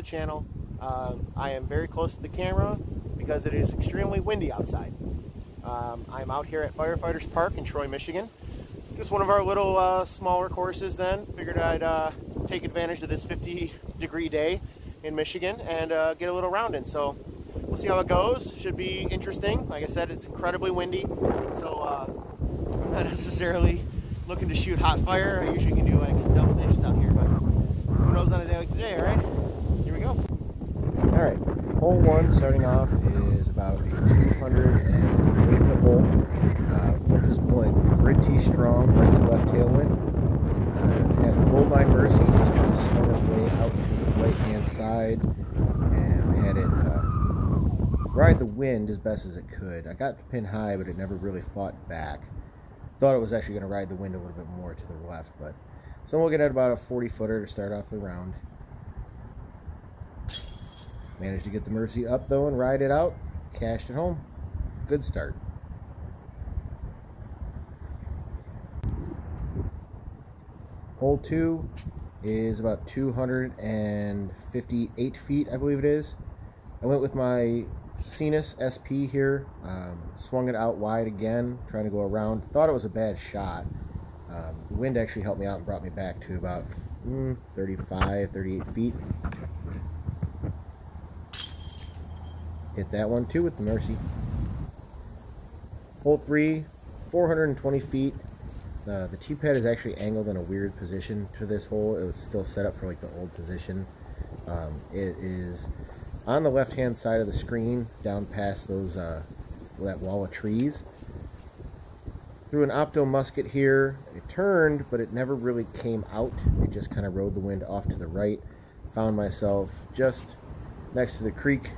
channel. I am very close to the camera because it is extremely windy outside. I'm out here at Firefighters Park in Troy, Michigan. Just one of our little smaller courses then. Figured I'd take advantage of this 50-degree day in Michigan and get a little round in. So we'll see how it goes. Should be interesting. Like I said, it's incredibly windy, so I'm not necessarily looking to shoot hot fire. I usually can do like double digits out here, but who knows on a day like today, alright? Here we go. Alright, hole one starting off is about a 240-foot hole. Wind is blowing pretty strong, right to left tailwind. Had Goldline Mercy, just kind of swung its way out to the right hand side and had it ride the wind as best as it could. I got the pin high, but it never really fought back. Thought it was actually going to ride the wind a little bit more to the left, but so we'll get at about a 40-footer to start off the round. Managed to get the Mercy up though and ride it out. Cashed it home. Good start. Hole 2 is about 258 feet, I believe it is. I went with my Cenis SP here, swung it out wide again, trying to go around. Thought it was a bad shot. The wind actually helped me out and brought me back to about 35, 38 feet. Hit that one too with the Mercy. Hole 3, 420 feet. The T-pad is actually angled in a weird position to this hole. It was still set up for like the old position. It is on the left-hand side of the screen, down past those that wall of trees. Threw an opto musket here. It turned, but it never really came out. It just kind of rode the wind off to the right. Found myself just next to the creek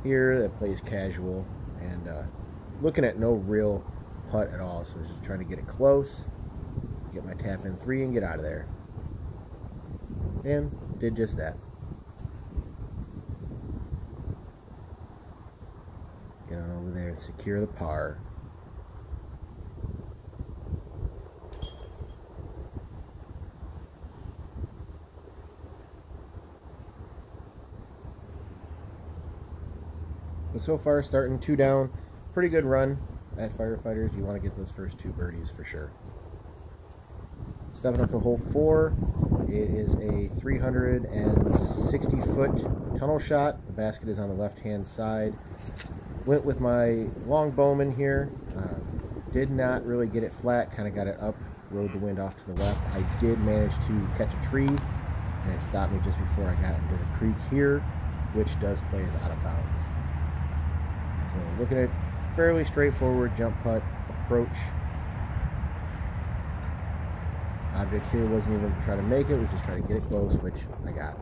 here that plays casual, and looking at no real putt at all. So I was just trying to get it close, get my tap in 3, and get out of there. And did just that. Get on over there and secure the par. But so far, starting 2 down, pretty good run at Firefighters. You want to get those first 2 birdies for sure. Stepping up to hole 4, it is a 360-foot tunnel shot. The basket is on the left-hand side. Went with my long bowman here. Did not really get it flat, kind of got it up, rode the wind off to the left. I did manage to catch a tree, and it stopped me just before I got into the creek here, which does play as out of bounds. So looking at fairly straightforward jump putt approach. Object here wasn't even trying to make it, was just trying to get it close, which I got.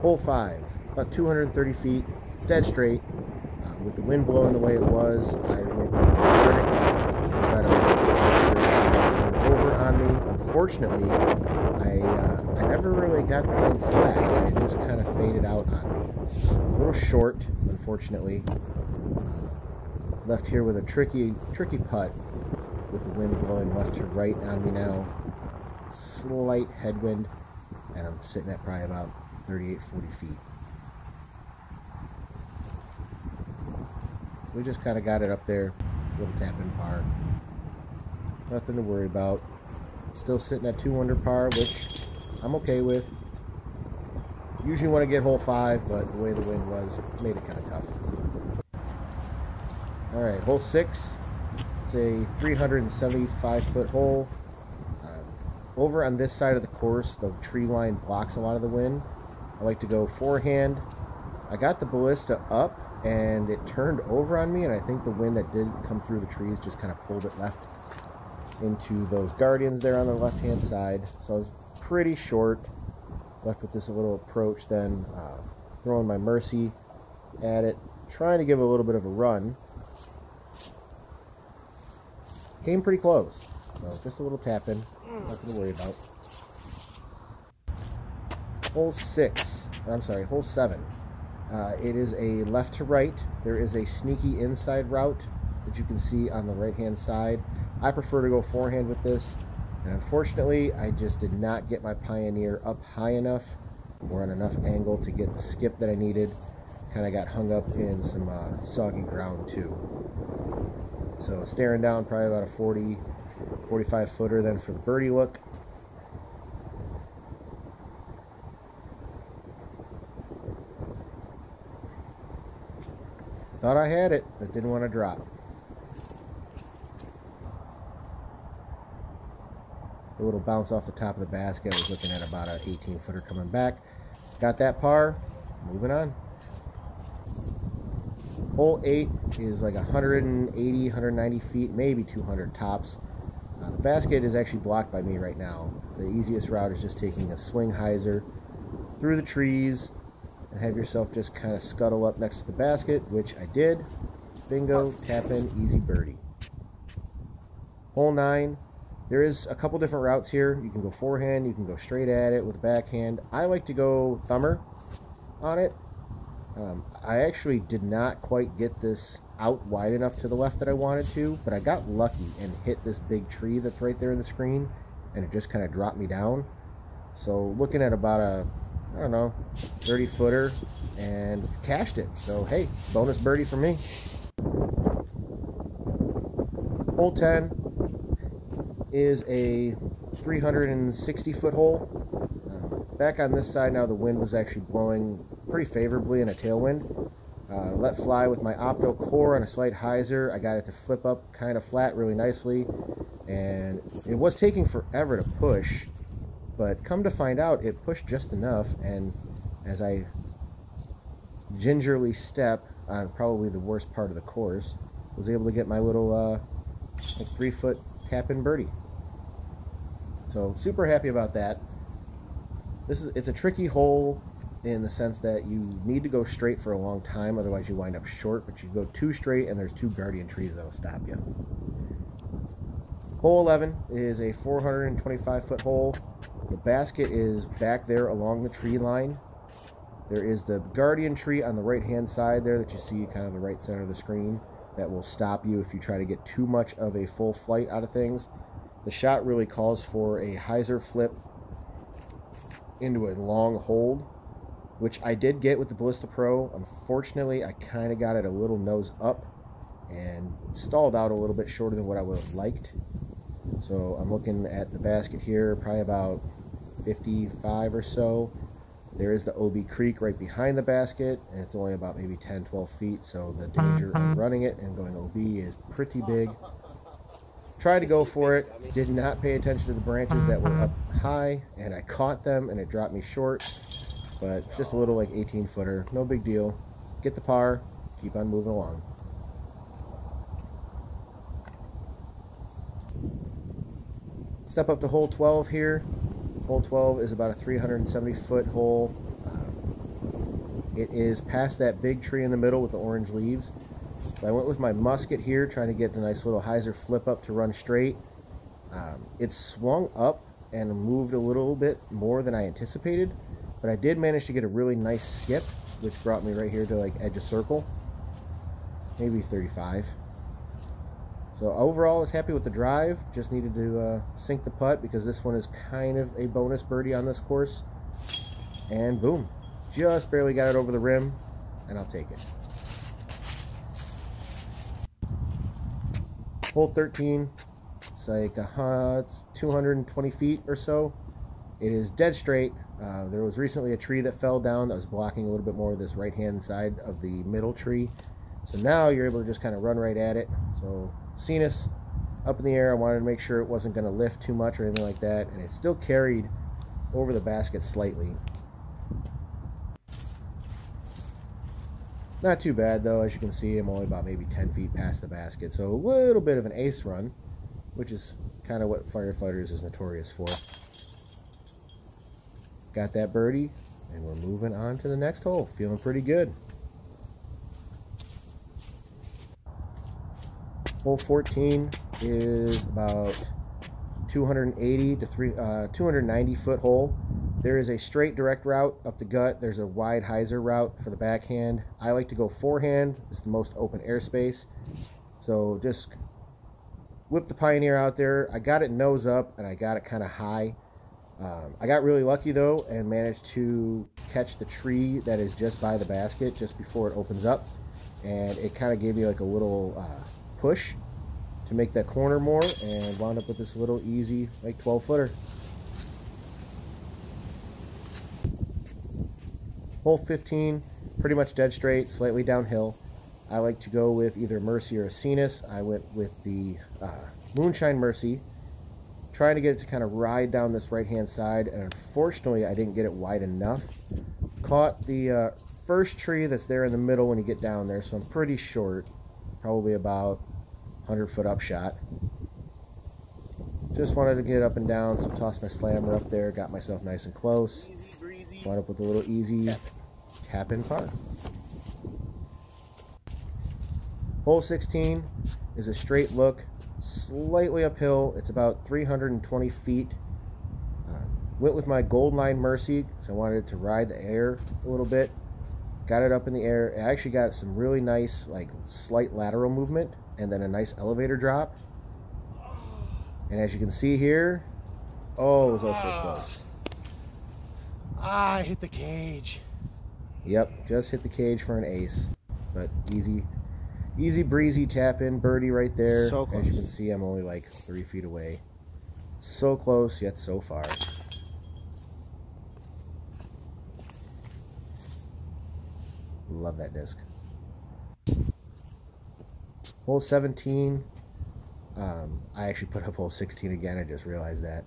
Hole 5, about 230 feet. It's dead straight. With the wind blowing the way it was, I went to try to make sure it turn over on me. Unfortunately, I never really got the thing flat. It just kind of faded out on me. A little short, unfortunately. Left here with a tricky putt with the wind blowing left to right on me now. Slight headwind, and I'm sitting at probably about 38, 40 feet. We just kind of got it up there, little tap in par. Nothing to worry about. Still sitting at 2 under par, which I'm okay with. Usually want to get hole 5, but the way the wind was made it kind of tough. Alright, hole 6. It's a 375-foot hole. Over on this side of the course, the tree line blocks a lot of the wind. I like to go forehand. I got the ballista up, and it turned over on me, and I think the wind that did come through the trees just kind of pulled it left into those guardians there on the left-hand side. So I was pretty short. Left with this little approach, then throwing my Mercy at it, trying to give it a little bit of a run. Came pretty close, so just a little tap in, nothing to worry about. Hole 6, or I'm sorry, hole 7. It is a left to right. There is a sneaky inside route that you can see on the right hand side. I prefer to go forehand with this, and unfortunately I just did not get my Pioneer up high enough We're on enough angle to get the skip that I needed. Kind of got hung up in some soggy ground too. So staring down probably about a 40, 45 footer then for the birdie look. Thought I had it, but didn't want to drop. The little bounce off the top of the basket. I was looking at about an 18 footer coming back. Got that par, moving on. Hole 8 is like 180, 190 feet, maybe 200 tops. The basket is actually blocked by me right now. The easiest route is just taking a swing hyzer through the trees and have yourself just kind of scuttle up next to the basket, which I did. Bingo, tap in, easy birdie. Hole 9, there is a couple different routes here. You can go forehand, you can go straight at it with backhand. I like to go thumber on it. I actually did not quite get this out wide enough to the left that I wanted to, but I got lucky and hit this big tree that's right there in the screen, and it just kind of dropped me down. So looking at about a, I don't know, 30 footer and cashed it. So hey, bonus birdie for me. Hole 10 is a 360 foot hole. Back on this side now, the wind was actually blowing pretty favorably in a tailwind. Let fly with my opto core on a slight hyzer. I got it to flip up kind of flat really nicely, and it was taking forever to push, but come to find out it pushed just enough, and as I gingerly step on probably the worst part of the course, was able to get my little like 3 foot tap in birdie. So super happy about that. It's a tricky hole in the sense that you need to go straight for a long time, otherwise you wind up short, but you go too straight and there's 2 guardian trees that'll stop you. Hole 11 is a 425 foot hole. The basket is back there along the tree line. There is the guardian tree on the right hand side there that you see kind of the right center of the screen that will stop you if you try to get too much of a full flight out of things. The shot really calls for a hyzer flip into a long hold, which I did get with the Ballista Pro. Unfortunately, I kind of got it a little nose up and stalled out a little bit shorter than what I would have liked. So I'm looking at the basket here, probably about 55 or so. There is the OB Creek right behind the basket, and it's only about maybe 10-12 feet, so the danger of running it and going OB is pretty big. Tried to go for it, did not pay attention to the branches that were up high, and I caught them and it dropped me short, but it's just a little like 18 footer, no big deal. Get the par, keep on moving along. Step up to hole 12 here. Hole 12 is about a 370 foot hole. It is past that big tree in the middle with the orange leaves. So I went with my musket here, trying to get the nice little hyzer flip up to run straight. It swung up and moved a little bit more than I anticipated, but I did manage to get a really nice skip, which brought me right here to like edge of circle, maybe 35. So overall, I was happy with the drive. Just needed to sink the putt because this one is kind of a bonus birdie on this course. And boom, just barely got it over the rim, and I'll take it. Hole 13, it's like it's 220 feet or so. It is dead straight. There was recently a tree that fell down that was blocking a little bit more of this right-hand side of the middle tree. So now you're able to just kind of run right at it. So seen us up in the air. I wanted to make sure it wasn't going to lift too much or anything like that, and it still carried over the basket slightly. Not too bad though. As you can see, I'm only about maybe 10 feet past the basket, so a little bit of an ace run, which is kind of what Firefighters is notorious for. Got that birdie, and we're moving on to the next hole. Feeling pretty good. Hole 14 is about 280 to 290 foot hole. There is a straight direct route up the gut. There's a wide hyzer route for the backhand. I like to go forehand. It's the most open airspace. So just whip the Pioneer out there. I got it nose up and I got it kind of high. I got really lucky though and managed to catch the tree that is just by the basket just before it opens up, and it kind of gave me like a little push to make that corner more, and wound up with this little easy like 12 footer. Hole 15, pretty much dead straight, slightly downhill. I like to go with either Mercy or a Cenis. I went with the Moonshine Mercy, trying to get it to kind of ride down this right hand side, and unfortunately I didn't get it wide enough. Caught the first tree that's there in the middle when you get down there, so I'm pretty short, probably about 100-foot upshot. Just wanted to get up and down, so tossed my slammer up there, got myself nice and close. Easy breezy. Wound up with a little easy tap-in par. Hole 16 is a straight look, slightly uphill. It's about 320 feet. Went with my Goldline Mercy because I wanted it to ride the air a little bit. Got it up in the air. I actually got some really nice, like, slight lateral movement and then a nice elevator drop. And as you can see here, oh, it was also close. I hit the cage. Yep, just hit the cage for an ace, but easy breezy tap in birdie right there. So close. As you can see, I'm only like 3 feet away. So close yet so far. Love that disc. Hole 17. I actually put up hole 16 again. I just realized that.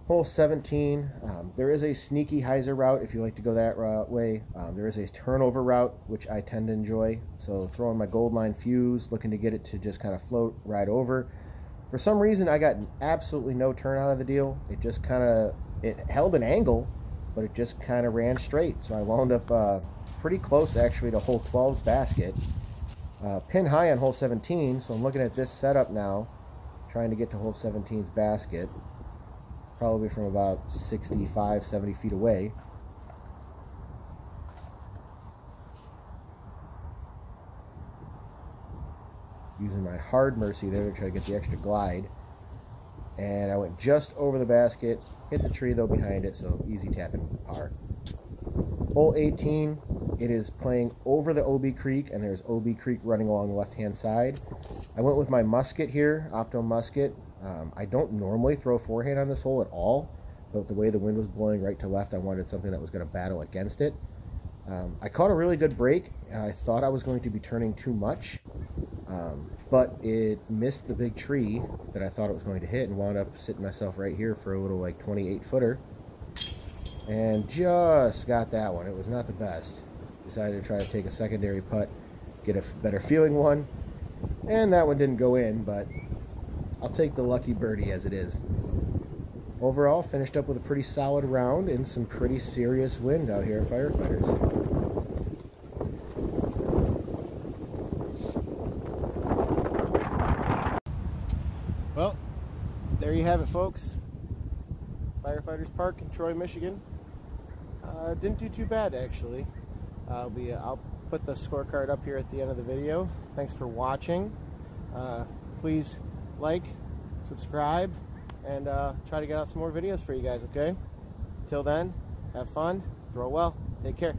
Hole 17, there is a sneaky hyzer route if you like to go that way. There is a turnover route, which I tend to enjoy. So throwing my Goldline Fuse, looking to get it to just kind of float right over. For some reason, I got absolutely no turn out of the deal. It just kind of, it held an angle, but it just kind of ran straight. So I wound up pretty close actually to hole 12's basket. Pin high on hole 17, so I'm looking at this setup now, trying to get to hole 17's basket. Probably from about 65, 70 feet away. Using my hard Mercy there to try to get the extra glide. And I went just over the basket, hit the tree though behind it, so easy tapping par. Hole 18, it is playing over the OB Creek, and there's OB Creek running along the left-hand side. I went with my musket here, Opto Musket. I don't normally throw forehand on this hole at all, but the way the wind was blowing right to left, I wanted something that was going to battle against it. I caught a really good break. I thought I was going to be turning too much, but it missed the big tree that I thought it was going to hit and wound up sitting myself right here for a little like 28-footer. And just got that one. It was not the best. Decided to try to take a secondary putt, get a better feeling one, and that one didn't go in, but I'll take the lucky birdie as it is. Overall, finished up with a pretty solid round and some pretty serious wind out here at Firefighters. Well, there you have it, folks. Firefighters Park in Troy, Michigan. Didn't do too bad, actually. I'll put the scorecard up here at the end of the video. Thanks for watching. Please like, subscribe, and try to get out some more videos for you guys, okay? Till then, have fun, throw well, take care.